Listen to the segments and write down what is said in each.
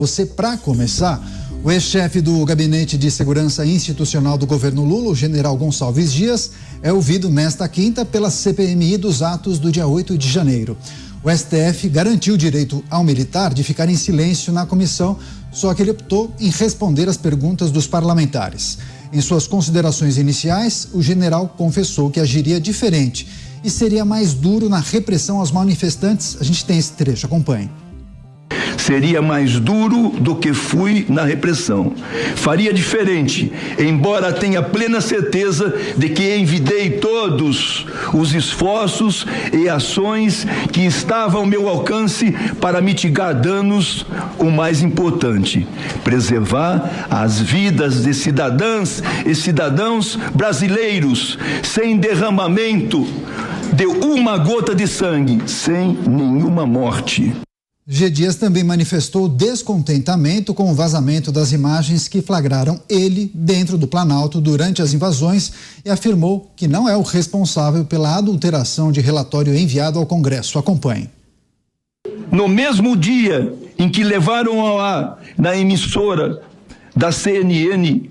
Você, para começar, o ex-chefe do Gabinete de Segurança Institucional do governo Lula, o general Gonçalves Dias, é ouvido nesta quinta pela CPMI dos atos do dia 8 de janeiro. O STF garantiu o direito ao militar de ficar em silêncio na comissão, só que ele optou em responder às perguntas dos parlamentares. Em suas considerações iniciais, o general confessou que agiria diferente e seria mais duro na repressão aos manifestantes. A gente tem esse trecho, acompanhe. Seria mais duro do que fui na repressão. Faria diferente, embora tenha plena certeza de que envidei todos os esforços e ações que estavam ao meu alcance para mitigar danos. O mais importante, preservar as vidas de cidadãs e cidadãos brasileiros sem derramamento de uma gota de sangue, sem nenhuma morte. G. Dias também manifestou descontentamento com o vazamento das imagens que flagraram ele dentro do Planalto durante as invasões e afirmou que não é o responsável pela adulteração de relatório enviado ao Congresso. Acompanhe. No mesmo dia em que levaram ao ar na emissora da CNN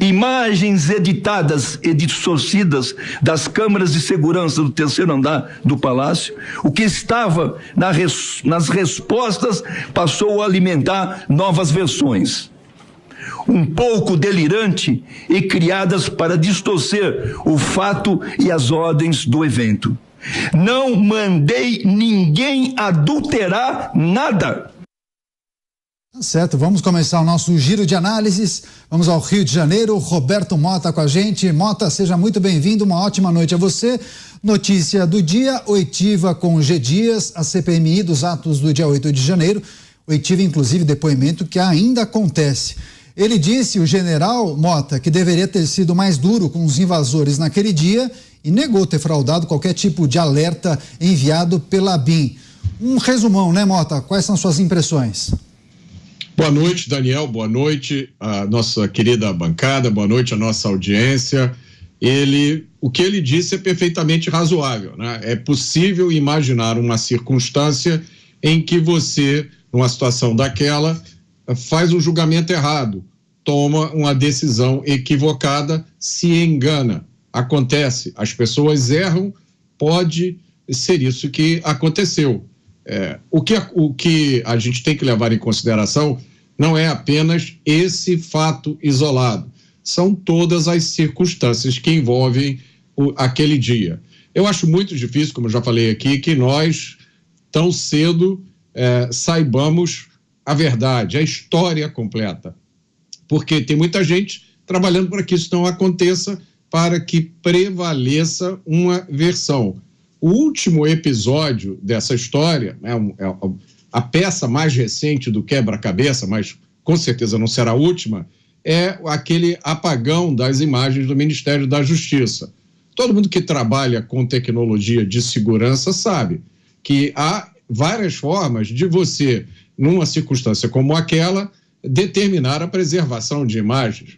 imagens editadas e distorcidas das câmeras de segurança do terceiro andar do Palácio, o que estava nas respostas passou a alimentar novas versões, um pouco delirante e criadas para distorcer o fato e as ordens do evento. Não mandei ninguém adulterar nada. Certo, vamos começar o nosso giro de análises. Vamos ao Rio de Janeiro. Roberto Mota com a gente. Mota, seja muito bem-vindo. Uma ótima noite a você. Notícia do dia: oitiva com G. Dias, a CPMI dos atos do dia 8 de janeiro. Oitiva, inclusive, depoimento que ainda acontece. Ele disse, o general Mota, que deveria ter sido mais duro com os invasores naquele dia e negou ter fraudado qualquer tipo de alerta enviado pela ABIN. Um resumão, né, Mota? Quais são suas impressões? Boa noite, Daniel, boa noite a nossa querida bancada, boa noite a nossa audiência. O que ele disse é perfeitamente razoável, né? É possível imaginar uma circunstância em que você, numa situação daquela, faz um julgamento errado, toma uma decisão equivocada, se engana. Acontece, as pessoas erram, pode ser isso que aconteceu. O que a gente tem que levar em consideração não é apenas esse fato isolado, são todas as circunstâncias que envolvem aquele dia. Eu acho muito difícil, como eu já falei aqui, que nós tão cedo saibamos a verdade, a história completa, porque tem muita gente trabalhando para que isso não aconteça, para que prevaleça uma versão. O último episódio dessa história, a peça mais recente do quebra-cabeça, mas com certeza não será a última, é aquele apagão das imagens do Ministério da Justiça. Todo mundo que trabalha com tecnologia de segurança sabe que há várias formas de você, numa circunstância como aquela, determinar a preservação de imagens.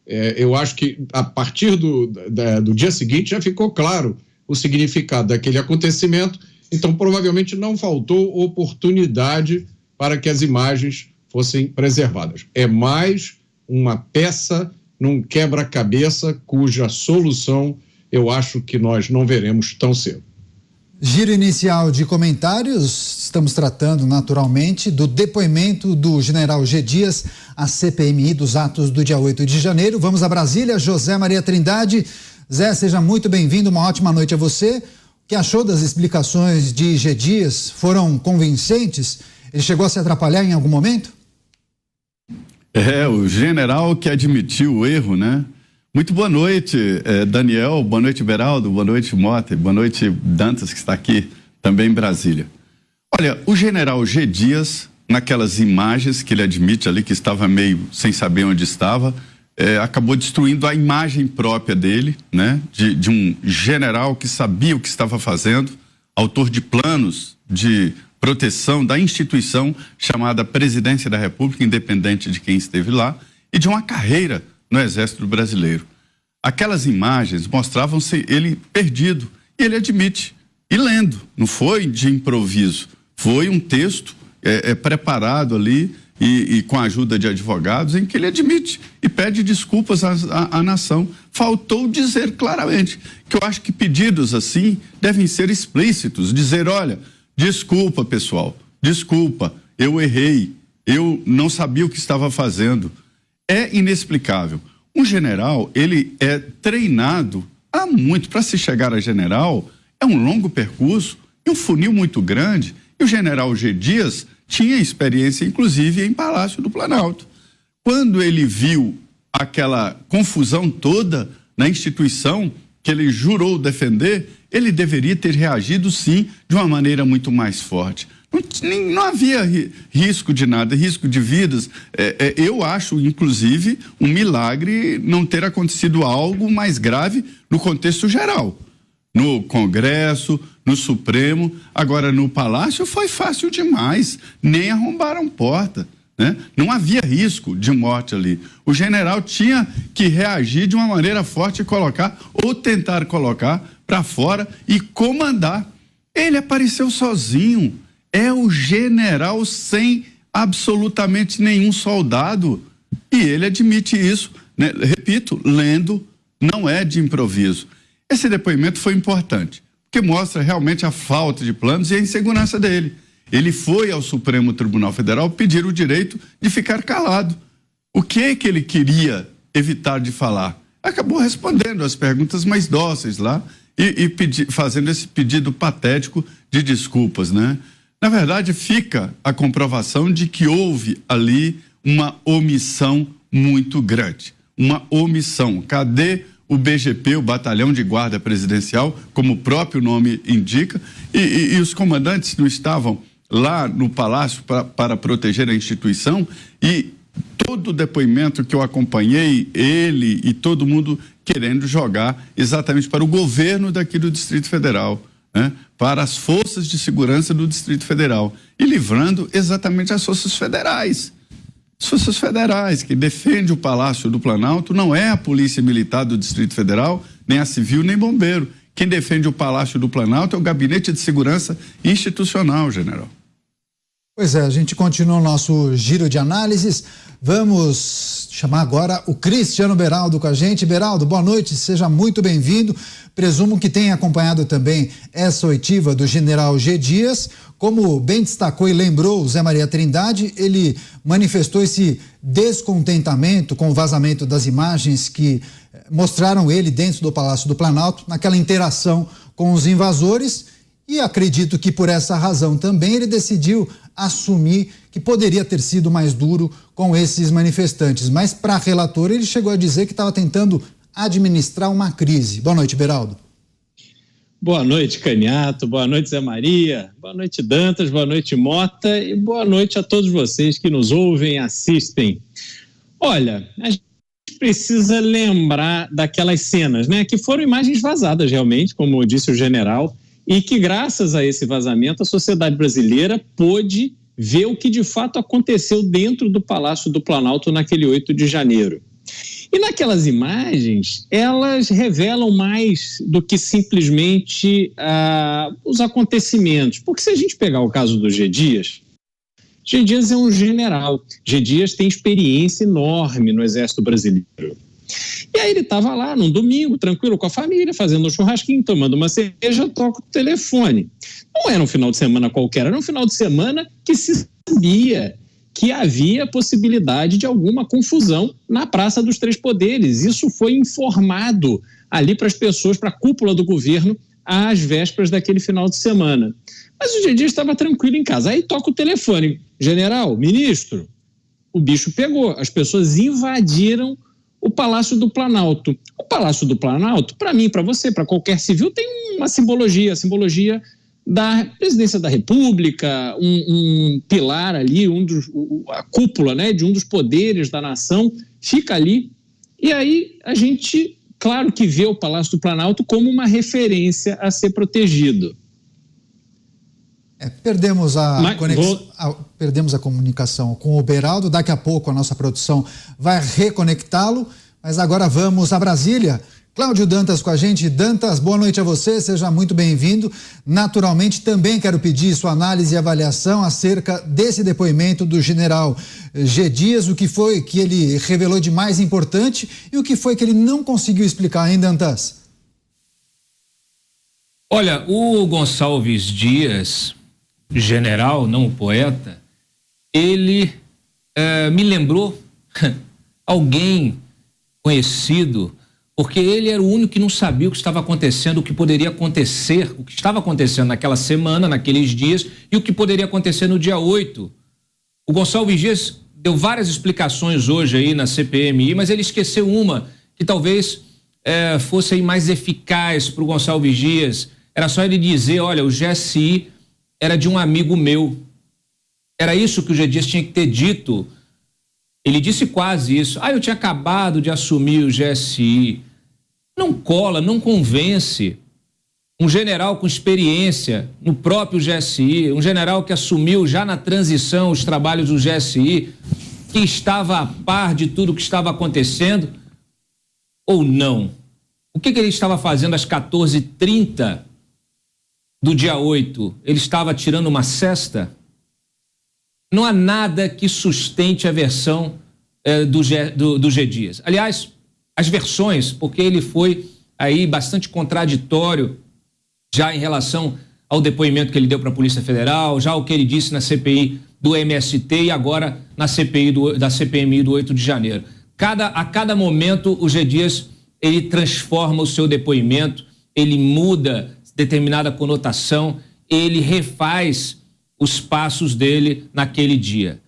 Eu acho que a partir do dia seguinte já ficou claro o significado daquele acontecimento, então provavelmente não faltou oportunidade para que as imagens fossem preservadas. É mais uma peça num quebra-cabeça cuja solução eu acho que nós não veremos tão cedo. Giro inicial de comentários, estamos tratando naturalmente do depoimento do general G. Dias à CPMI dos atos do dia 8 de janeiro. Vamos a Brasília, José Maria Trindade. Zé, seja muito bem-vindo, uma ótima noite a você. O que achou das explicações de G. Dias? Foram convincentes? Ele chegou a se atrapalhar em algum momento? O general que admitiu o erro, né? Muito boa noite, Daniel, boa noite, Beraldo, boa noite, Mota, boa noite, Dantas, que está aqui também em Brasília. Olha, o general G. Dias, naquelas imagens que ele admite ali, que estava meio sem saber onde estava, acabou destruindo a imagem própria dele, né? De um general que sabia o que estava fazendo, autor de planos de proteção da instituição chamada Presidência da República, independente de quem esteve lá, e de uma carreira no Exército Brasileiro. Aquelas imagens mostravam-se ele perdido, e ele admite, e lendo, não foi de improviso, foi um texto preparado ali, e com a ajuda de advogados, em que ele admite e pede desculpas à nação. Faltou dizer claramente que eu acho que pedidos assim devem ser explícitos, dizer, olha, desculpa, pessoal, desculpa, eu errei, eu não sabia o que estava fazendo. É inexplicável. Um general, ele é treinado há muito. Para se chegar a general, é um longo percurso e um funil muito grande. E o general G. Dias tinha experiência, inclusive, em Palácio do Planalto. Quando ele viu aquela confusão toda na instituição que ele jurou defender, ele deveria ter reagido, sim, de uma maneira muito mais forte. Não havia risco de nada, risco de vidas. Eu acho, inclusive, um milagre não ter acontecido algo mais grave no contexto geral. No Congresso, no Supremo, agora no Palácio foi fácil demais, nem arrombaram porta, né? Não havia risco de morte ali. O general tinha que reagir de uma maneira forte e colocar, ou tentar colocar para fora e comandar. Ele apareceu sozinho, é o general sem absolutamente nenhum soldado, e ele admite isso, né? Repito, lendo, não é de improviso. Esse depoimento foi importante, porque mostra realmente a falta de planos e a insegurança dele. Ele foi ao Supremo Tribunal Federal pedir o direito de ficar calado. O que ele queria evitar de falar? Acabou respondendo as perguntas mais dóceis lá e fazendo esse pedido patético de desculpas, né? Na verdade, fica a comprovação de que houve ali uma omissão muito grande. Uma omissão. Cadê o BGP, o Batalhão de Guarda Presidencial, como o próprio nome indica, e os comandantes não estavam lá no Palácio para proteger a instituição? E todo o depoimento que eu acompanhei, ele e todo mundo querendo jogar exatamente para o governo daqui do Distrito Federal, né? Para as forças de segurança do Distrito Federal, e livrando exatamente as forças federais. As forças federais que defendem o Palácio do Planalto não é a Polícia Militar do Distrito Federal, nem a Civil, nem Bombeiro. Quem defende o Palácio do Planalto é o Gabinete de Segurança Institucional, general. Pois é, a gente continua o nosso giro de análises. Vamos chamar agora o Cristiano Beraldo com a gente. Beraldo, boa noite, seja muito bem-vindo. Presumo que tenha acompanhado também essa oitiva do general G. Dias. Como bem destacou e lembrou o Zé Maria Trindade, ele manifestou esse descontentamento com o vazamento das imagens que mostraram ele dentro do Palácio do Planalto, naquela interação com os invasores, e acredito que por essa razão também ele decidiu assumir que poderia ter sido mais duro com esses manifestantes. Mas para relator ele chegou a dizer que estava tentando administrar uma crise. Boa noite, Beraldo. Boa noite, Caniato, boa noite, Zé Maria, boa noite, Dantas, boa noite, Mota, e boa noite a todos vocês que nos ouvem e assistem. Olha, a gente precisa lembrar daquelas cenas, né, que foram imagens vazadas realmente, como disse o general, e que graças a esse vazamento a sociedade brasileira pôde ver o que de fato aconteceu dentro do Palácio do Planalto naquele 8 de janeiro. E naquelas imagens, elas revelam mais do que simplesmente os acontecimentos. Porque se a gente pegar o caso do G. Dias é um general. G. Dias tem experiência enorme no Exército Brasileiro. E aí ele estava lá num domingo, tranquilo com a família, fazendo um churrasquinho, tomando uma cerveja, toca o telefone. Não era um final de semana qualquer, era um final de semana que se sabia que havia possibilidade de alguma confusão na Praça dos Três Poderes. Isso foi informado ali para as pessoas, para a cúpula do governo, às vésperas daquele final de semana. Mas o G. Dias estava tranquilo em casa. Aí toca o telefone. General, ministro, o bicho pegou. As pessoas invadiram o Palácio do Planalto. O Palácio do Planalto, para mim, para você, para qualquer civil, tem uma simbologia, a simbologia da presidência da República, um pilar ali, a cúpula, né, de um dos poderes da nação, fica ali. E aí a gente, claro que vê o Palácio do Planalto como uma referência a ser protegido. Perdemos a comunicação com o Beraldo. Daqui a pouco a nossa produção vai reconectá-lo, mas agora vamos a Brasília Cláudio Dantas com a gente. Dantas, boa noite a você, seja muito bem-vindo. Naturalmente, também quero pedir sua análise e avaliação acerca desse depoimento do general G. Dias, o que foi que ele revelou de mais importante e o que foi que ele não conseguiu explicar, hein, Dantas? Olha, o Gonçalves Dias, general, não o poeta, ele me lembrou alguém conhecido, porque ele era o único que não sabia o que estava acontecendo, o que poderia acontecer, o que estava acontecendo naquela semana, naqueles dias, e o que poderia acontecer no dia 8. O Gonçalves Dias deu várias explicações hoje aí na CPMI, mas ele esqueceu uma que talvez fosse aí mais eficaz para o Gonçalves Dias. Era só ele dizer, olha, o GSI era de um amigo meu. Era isso que o G. Dias tinha que ter dito. Ele disse quase isso. Eu tinha acabado de assumir o GSI. Não cola, não convence. Um general com experiência no próprio GSI, um general que assumiu já na transição os trabalhos do GSI, que estava a par de tudo que estava acontecendo, ou não? O que ele estava fazendo às 14h30 do dia 8? Ele estava tirando uma sesta? Não há nada que sustente a versão do G. Dias. Aliás, as versões, porque ele foi aí bastante contraditório já em relação ao depoimento que ele deu para a Polícia Federal, já o que ele disse na CPI do MST e agora na CPI da CPMI do 8 de janeiro. A cada momento o G. Dias, ele transforma o seu depoimento, ele muda determinada conotação, ele refaz os passos dele naquele dia.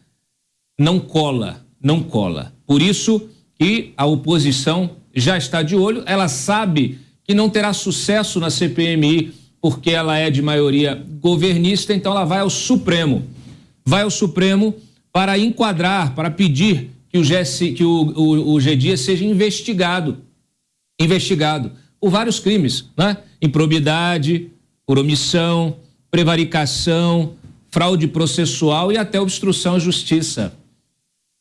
Não cola, não cola. Por isso que a oposição já está de olho, ela sabe que não terá sucesso na CPMI, porque ela é de maioria governista, então ela vai ao Supremo. Vai ao Supremo para enquadrar, para pedir que o G. Dias seja investigado por vários crimes, né? Improbidade, por omissão, prevaricação, fraude processual e até obstrução à justiça.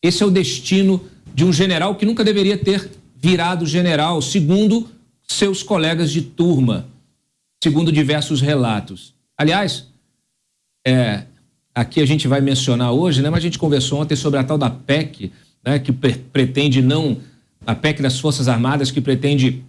Esse é o destino de um general que nunca deveria ter virado general, segundo seus colegas de turma, segundo diversos relatos. Aliás, aqui a gente vai mencionar hoje, né? Mas a gente conversou ontem sobre a tal da PEC, né? Que pretende a PEC das Forças Armadas, que pretende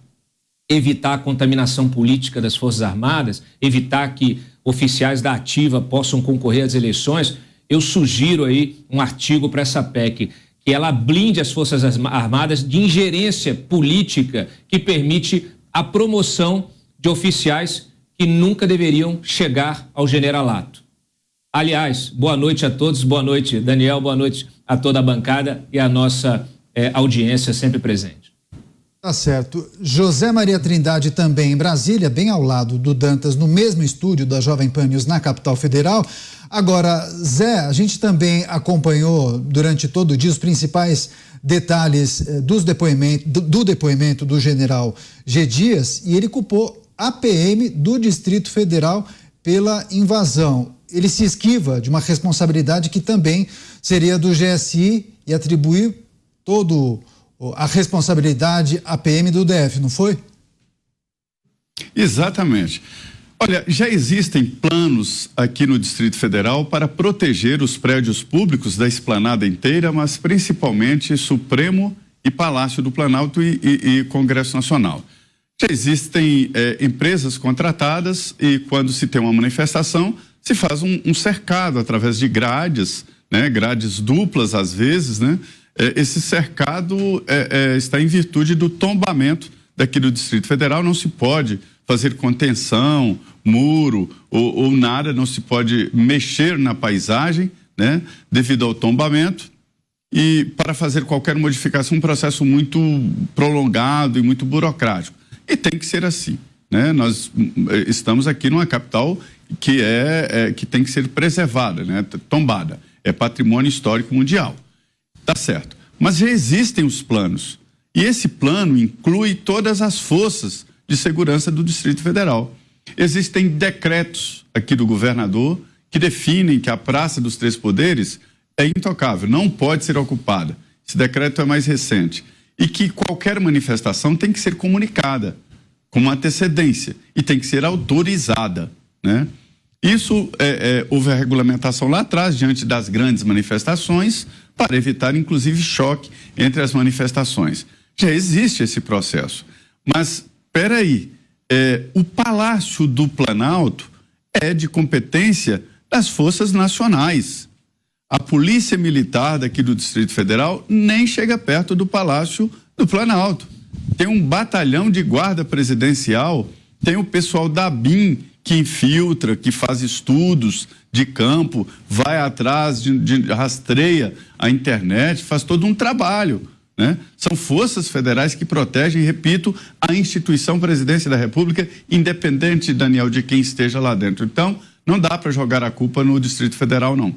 evitar a contaminação política das Forças Armadas, evitar que oficiais da ativa possam concorrer às eleições. Eu sugiro aí um artigo para essa PEC, que ela blinde as Forças Armadas de ingerência política que permite a promoção de oficiais que nunca deveriam chegar ao generalato. Aliás, boa noite a todos, boa noite, Daniel, boa noite a toda a bancada e a nossa audiência sempre presente. Tá certo. José Maria Trindade também em Brasília, bem ao lado do Dantas, no mesmo estúdio da Jovem Pan News na capital federal. Agora, Zé, a gente também acompanhou durante todo o dia os principais detalhes do depoimento do general G. Dias, e ele culpou a PM do Distrito Federal pela invasão. Ele se esquiva de uma responsabilidade que também seria do GSI e atribuir todo a responsabilidade à PM do DF, não foi? Exatamente. Olha, já existem planos aqui no Distrito Federal para proteger os prédios públicos da esplanada inteira, mas principalmente Supremo e Palácio do Planalto e Congresso Nacional. Já existem empresas contratadas e quando se tem uma manifestação, se faz um cercado através de grades, né? Grades duplas às vezes, né? Esse cercado está em virtude do tombamento daqui do Distrito Federal. Não se pode fazer contenção, muro ou nada, não se pode mexer na paisagem, né? Devido ao tombamento. E para fazer qualquer modificação, um processo muito prolongado e muito burocrático. E tem que ser assim, né? Nós estamos aqui numa capital que tem que ser preservada, né? Tombada. É patrimônio histórico mundial. Tá certo. Mas já existem os planos. E esse plano inclui todas as forças de segurança do Distrito Federal. Existem decretos aqui do governador que definem que a Praça dos Três Poderes é intocável, não pode ser ocupada. Esse decreto é mais recente. e que qualquer manifestação tem que ser comunicada com uma antecedência e tem que ser autorizada, né? Isso, houve a regulamentação lá atrás, diante das grandes manifestações, para evitar, inclusive, choque entre as manifestações. Já existe esse processo. Mas, peraí, o Palácio do Planalto é de competência das Forças Nacionais. A Polícia Militar daqui do Distrito Federal nem chega perto do Palácio do Planalto. Tem um batalhão de guarda presidencial, tem o pessoal da BIM que infiltra, que faz estudos de campo, vai atrás, rastreia a internet, faz todo um trabalho, né? São forças federais que protegem, repito, a instituição Presidência da República, independente, Daniel, de quem esteja lá dentro. Então, não dá para jogar a culpa no Distrito Federal, não.